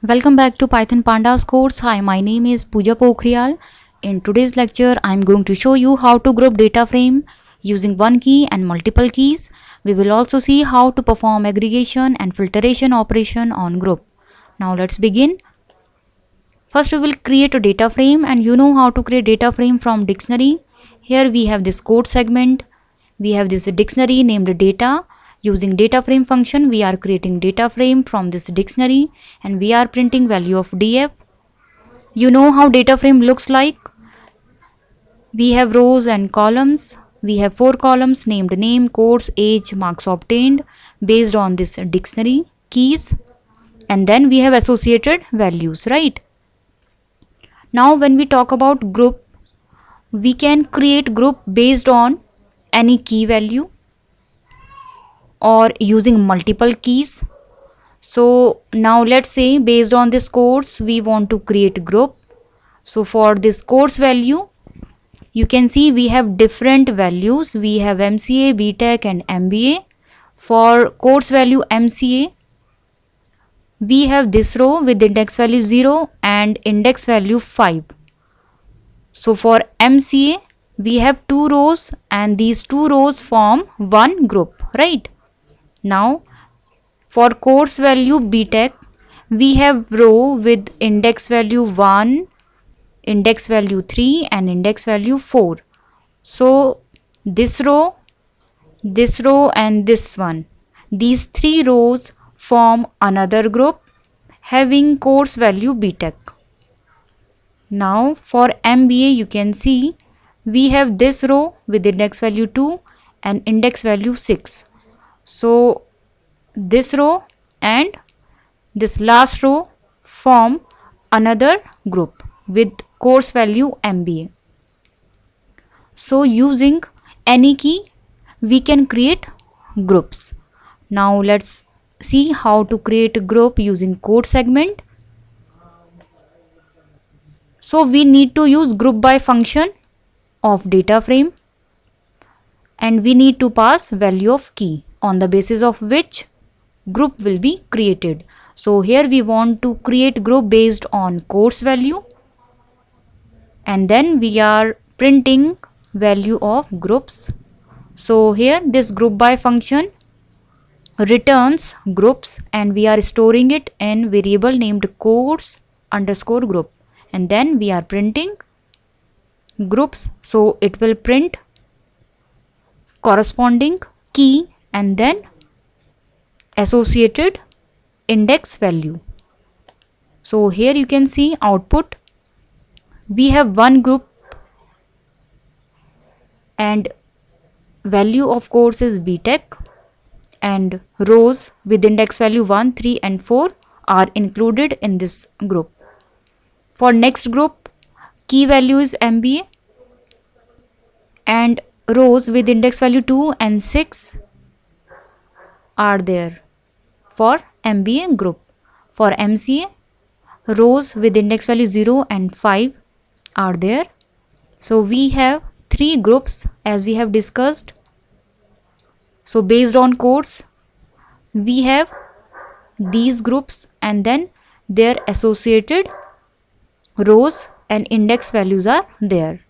Welcome back to Python Pandas course. Hi, my name is Pooja Pokhriyal. In today's lecture, I am going to show you how to group data frame using one key and multiple keys. We will also see how to perform aggregation and filtration operation on group. Now let's begin. First we will create a data frame, and you know how to create data frame from dictionary. Here we have this code segment. We have this dictionary named data. Using data frame function, we are creating data frame from this dictionary and we are printing value of df. You know how data frame looks like. We have rows and columns. We have 4 columns named name, course, age, marks obtained based on this dictionary keys, and then we have associated values, right? Now when we talk about group, we can create group based on any key value or using multiple keys. So now let's say based on this course we want to create group. So for this course value, you can see we have different values. We have MCA, BTech and MBA. For course value MCA, we have this row with index value 0 and index value 5. So for MCA, we have 2 rows and these 2 rows form one group, right? Now for course value BTech, we have row with index value 1, index value 3 and index value 4. So this row and this one, these 3 rows form another group having course value BTech. Now for MBA, you can see we have this row with index value 2 and index value 6. So this row and this last row form another group with course value MBA. So using any key we can create groups. Now let's see how to create a group using code segment. So we need to use group by function of data frame and we need to pass value of key on the basis of which group will be created. So here we want to create group based on course value and then we are printing value of groups. So here this group by function returns groups and we are storing it in variable named course underscore group, and then we are printing groups. So it will print corresponding key and then associated index value. So here you can see output. We have one group and value of course is BTech and rows with index value 1, 3 and 4 are included in this group. For next group, key value is MBA and rows with index value 2 and 6 are there for MBA group. For MCA, rows with index value 0 and 5 are there. So we have 3 groups as we have discussed. So based on course, we have these groups and then their associated rows and index values are there.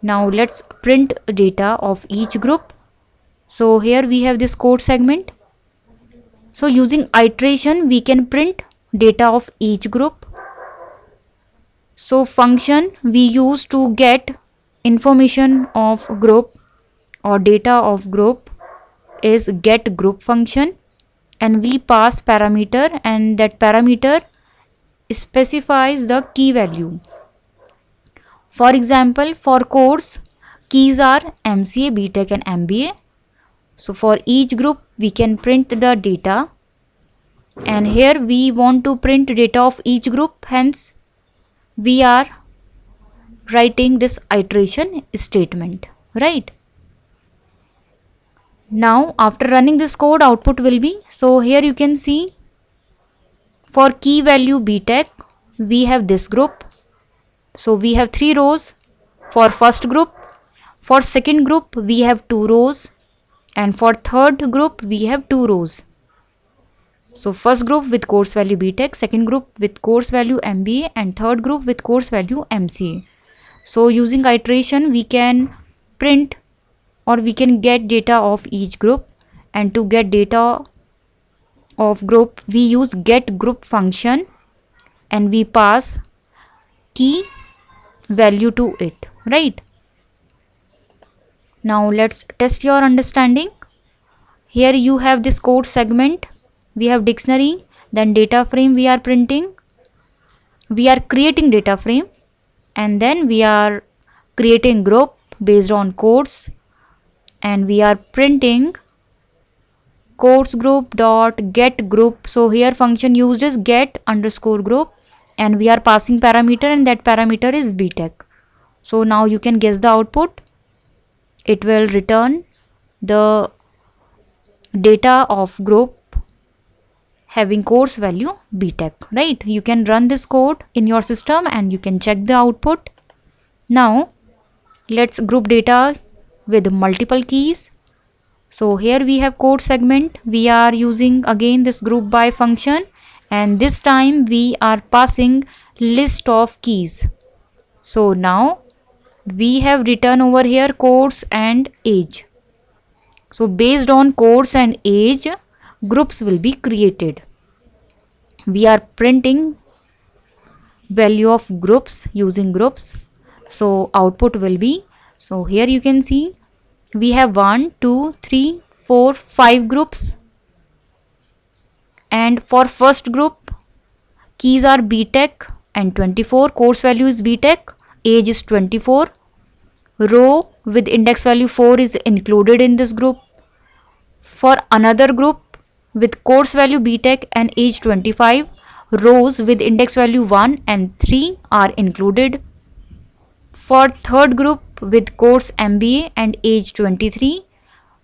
Now let's print data of each group. So here we have this code segment. So using iteration we can print data of each group. So function we use to get information of group or data of group is get group function, and we pass parameter and that parameter specifies the key value. For example, for course keys are MCA, BTech and MBA. So for each group we can print the data, and here we want to print data of each group, hence we are writing this iteration statement, right? Now after running this code, output will be, so here you can see for key value BTech we have this group. So we have 3 rows for first group. For second group we have 2 rows and for third group we have 2 rows. So first group with course value BTech, second group with course value MBA, and third group with course value MCA. So using iteration, we can print or we can get data of each group, and to get data of group we use get group function and we pass key value to it, right? Now let's test your understanding. Here you have this code segment, we have dictionary, then data frame we are printing, we are creating data frame, and then we are creating group based on codes, and we are printing codes group dot get group. So here function used is get underscore group, and we are passing parameter, and that parameter is BTech. So now you can guess the output. It will return the data of group having course value BTech, right? You can run this code in your system and you can check the output. Now let's group data with multiple keys. So here we have code segment, we are using again this group by function, and this time we are passing list of keys. So now we have written over here course and age. So based on course and age, groups will be created. We are printing value of groups using groups. So output will be, so here you can see we have 1, 2, 3, 4, 5 groups, and for first group keys are BTech and 24, course value is BTech, age is 24, row with index value 4 is included in this group. For another group with course value BTech and age 25, rows with index value 1 and 3 are included. For third group with course MBA and age 23,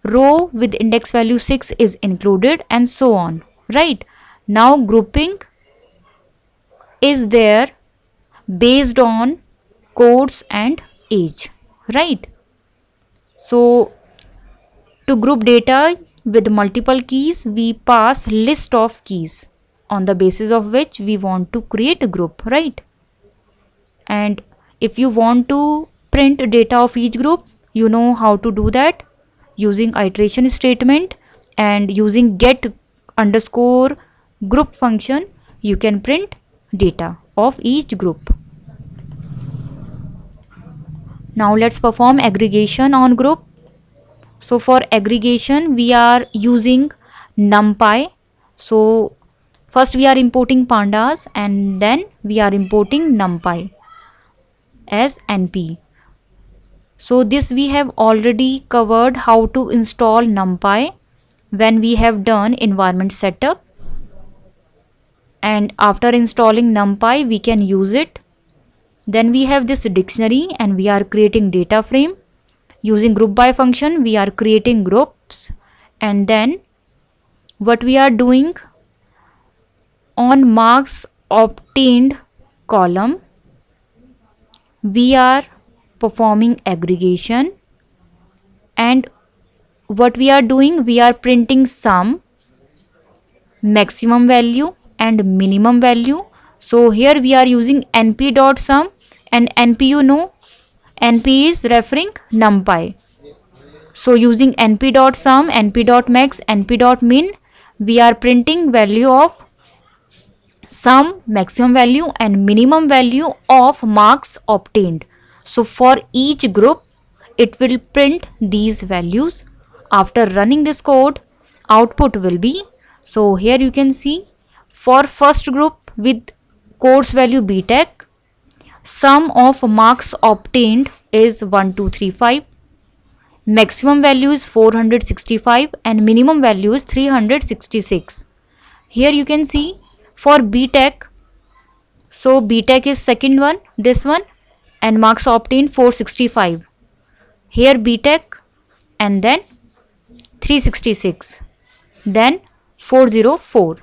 row with index value 6 is included, and so on, right? Now grouping is there based on codes and age, right? So to group data with multiple keys, we pass list of keys on the basis of which we want to create a group, right? And if you want to print data of each group, you know how to do that using iteration statement and using get underscore group function. You can print data of each group. Now let's perform aggregation on group. So for aggregation we are using NumPy. So first we are importing pandas and then we are importing NumPy as NP. So this we have already covered how to install NumPy when we have done environment setup, and after installing NumPy we can use it. Then we have this dictionary and we are creating data frame. Using group by function we are creating groups, and then what we are doing on marks obtained column we are performing aggregation, and what we are doing, we are printing sum, maximum value and minimum value. So here we are using np.sum, and np, you know, np is referring NumPy. So using np.sum, np.max, np.min, we are printing value of sum, maximum value and minimum value of marks obtained. So for each group it will print these values. After running this code, output will be, so here you can see for first group with course value BTech, sum of marks obtained is 1235, maximum value is 465 and minimum value is 366. Here you can see for BTech, so BTech is second one, this one, and marks obtained 465. Here BTech and then 366, then 404.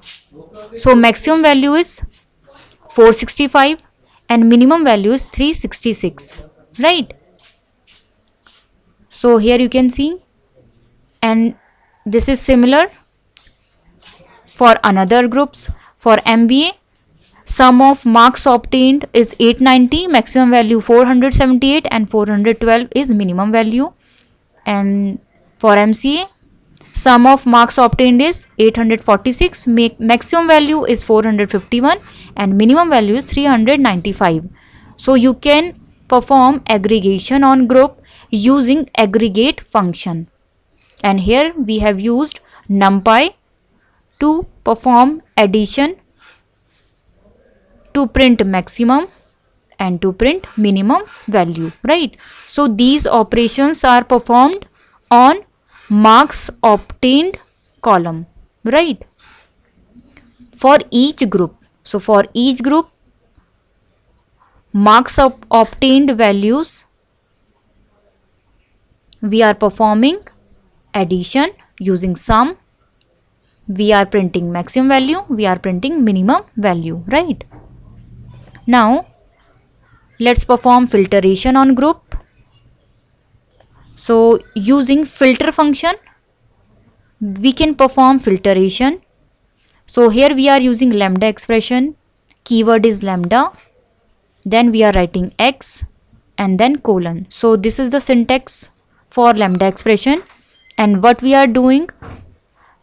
So maximum value is 465 and minimum value is 366, right? So here you can see, and this is similar For another groups, for MBA, sum of marks obtained is 890, maximum value 478 and 412 is minimum value. And for MCA, sum of marks obtained is 846, maximum value is 451 and minimum value is 395. So you can perform aggregation on group using aggregate function. And here we have used NumPy to perform addition, to print maximum and to print minimum value, right? So these operations are performed on marks obtained column, right? For each group, so for each group, marks of obtained values, we are performing addition using sum, we are printing maximum value, we are printing minimum value, right? Now let's perform filtration on group. So using filter function, we can perform filtration. So here we are using lambda expression, keyword is lambda, then we are writing x and then colon. So this is the syntax for lambda expression. And what we are doing,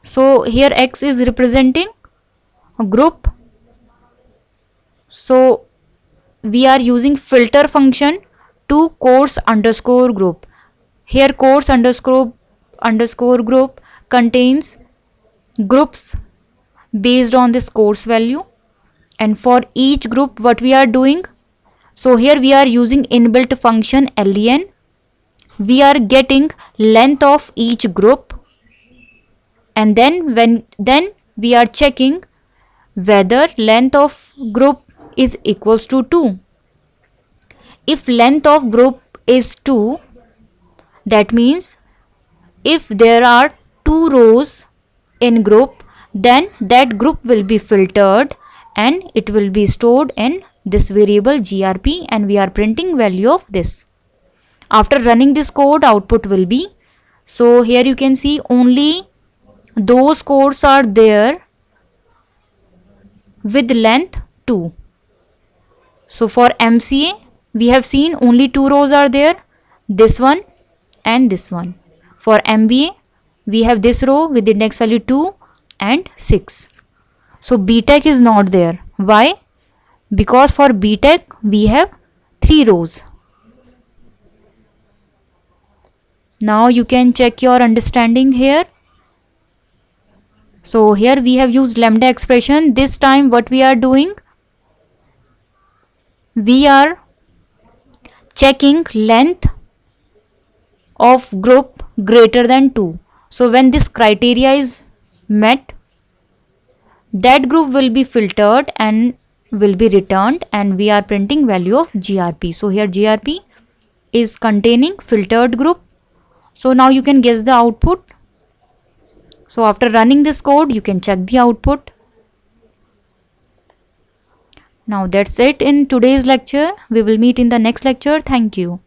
so here x is representing a group, so we are using filter function to course underscore group. Here course underscore group contains groups based on this course value. And for each group what we are doing, so here we are using inbuilt function len. We are getting length of each group, and then we are checking whether length of group is equals to 2. If length of group is 2, that means if there are 2 rows in group, then that group will be filtered and it will be stored in this variable grp, and we are printing value of this. After running this code, output will be, so here you can see only those codes are there with length 2. So for MCA, we have seen only 2 rows are there, this one and this one. For MBA, we have this row with index value 2 and 6. So BTech is not there. Why? Because for BTech, we have 3 rows. Now you can check your understanding here. So here we have used lambda expression. This time what we are doing, we are checking length of group greater than 2. So when this criteria is met, that group will be filtered and will be returned, and we are printing value of grp. So here grp is containing filtered group. So now you can guess the output. So after running this code, you can check the output. Now that's it in today's lecture. We will meet in the next lecture. Thank you.